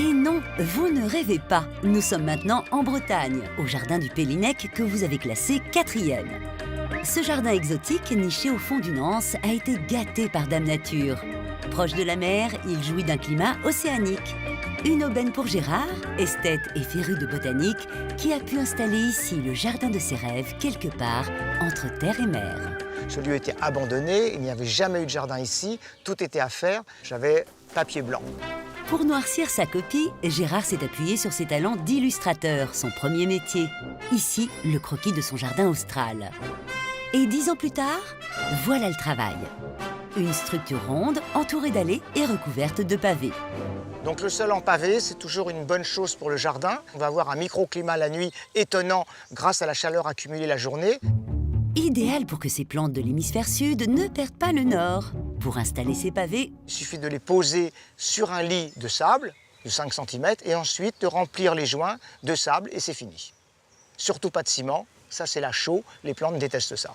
Et non, vous ne rêvez pas. Nous sommes maintenant en Bretagne, au jardin du Pellinec que vous avez classé 4e. Ce jardin exotique, niché au fond d'une anse, a été gâté par Dame Nature. Proche de la mer, il jouit d'un climat océanique. Une aubaine pour Gérard, esthète et féru de botanique, qui a pu installer ici le jardin de ses rêves, quelque part entre terre et mer. Ce lieu était abandonné, il n'y avait jamais eu de jardin ici, tout était à faire. J'avais papier blanc. Pour noircir sa copie, Gérard s'est appuyé sur ses talents d'illustrateur, son premier métier. Ici, le croquis de son jardin austral. Et 10 ans plus tard, voilà le travail. Une structure ronde, entourée d'allées et recouverte de pavés. Donc le sol en pavé, c'est toujours une bonne chose pour le jardin. On va avoir un microclimat la nuit étonnant grâce à la chaleur accumulée la journée. Idéal pour que ces plantes de l'hémisphère sud ne perdent pas le nord. Pour installer ces pavés, Il suffit de les poser sur un lit de sable de 5 cm et ensuite de remplir les joints de sable et c'est fini. Surtout pas de ciment, ça c'est la chaux, les plantes détestent ça.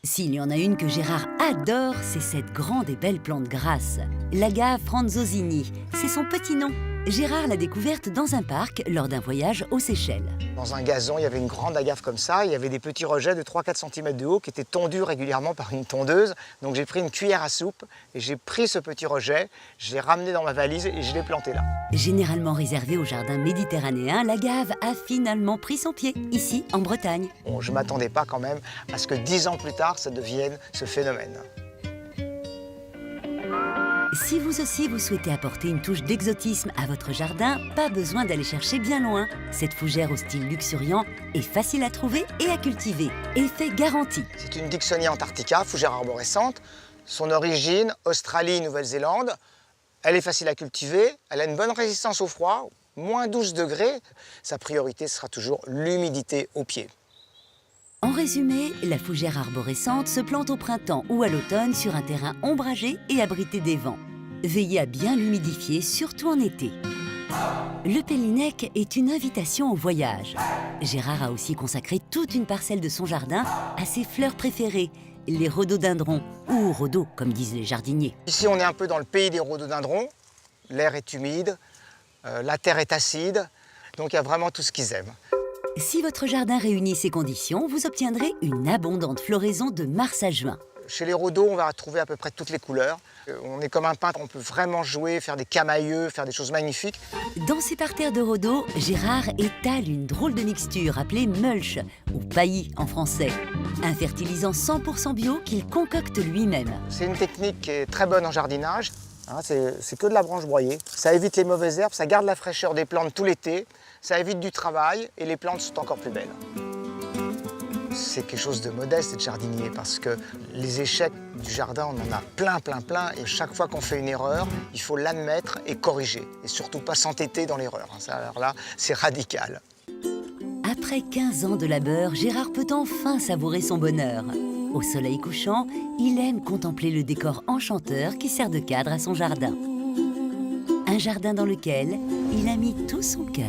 s'il y en a une que Gérard adore, c'est cette grande et belle plante grasse. L'agave franzosini, c'est son petit nom. Gérard l'a découverte dans un parc lors d'un voyage aux Seychelles. Dans un gazon, il y avait une grande agave comme ça, il y avait des petits rejets de 3-4 cm de haut qui étaient tondus régulièrement par une tondeuse. Donc j'ai pris une cuillère à soupe et j'ai pris ce petit rejet, je l'ai ramené dans ma valise et je l'ai planté là. Généralement réservée au jardin méditerranéen, l'agave a finalement pris son pied, ici en Bretagne. Bon, je ne m'attendais pas quand même à ce que 10 ans plus tard, ça devienne ce phénomène. Si vous aussi vous souhaitez apporter une touche d'exotisme à votre jardin, pas besoin d'aller chercher bien loin. Cette fougère au style luxuriant est facile à trouver et à cultiver. Effet garanti. C'est une Dicksonia antarctica, fougère arborescente. Son origine, Australie, Nouvelle-Zélande. Elle est facile à cultiver, elle a une bonne résistance au froid, moins 12 degrés. Sa priorité sera toujours l'humidité au pied. En résumé, la fougère arborescente se plante au printemps ou à l'automne sur un terrain ombragé et abrité des vents. Veillez à bien l'humidifier, surtout en été. Le Pellinec est une invitation au voyage. Gérard a aussi consacré toute une parcelle de son jardin à ses fleurs préférées, les rhododendrons, ou rhodos comme disent les jardiniers. Ici, on est un peu dans le pays des rhododendrons. L'air est humide, la terre est acide, donc il y a vraiment tout ce qu'ils aiment. Si votre jardin réunit ces conditions, vous obtiendrez une abondante floraison de mars à juin. Chez les rhodos, on va trouver à peu près toutes les couleurs. On est comme un peintre, on peut vraiment jouer, faire des camailleux, faire des choses magnifiques. Dans ces parterres de rhodos, Gérard étale une drôle de mixture appelée mulch, ou paillis en français. Un fertilisant 100% bio qu'il concocte lui-même. C'est une technique qui est très bonne en jardinage. Hein, c'est que de la branche broyée. Ça évite les mauvaises herbes, ça garde la fraîcheur des plantes tout l'été, ça évite du travail et les plantes sont encore plus belles. C'est quelque chose de modeste d'être jardinier parce que les échecs du jardin, on en a plein. Et chaque fois qu'on fait une erreur, il faut l'admettre et corriger. Et surtout pas s'entêter dans l'erreur. Alors là, c'est radical. Après 15 ans de labeur, Gérard peut enfin savourer son bonheur. Au soleil couchant, il aime contempler le décor enchanteur qui sert de cadre à son jardin. Un jardin dans lequel il a mis tout son cœur.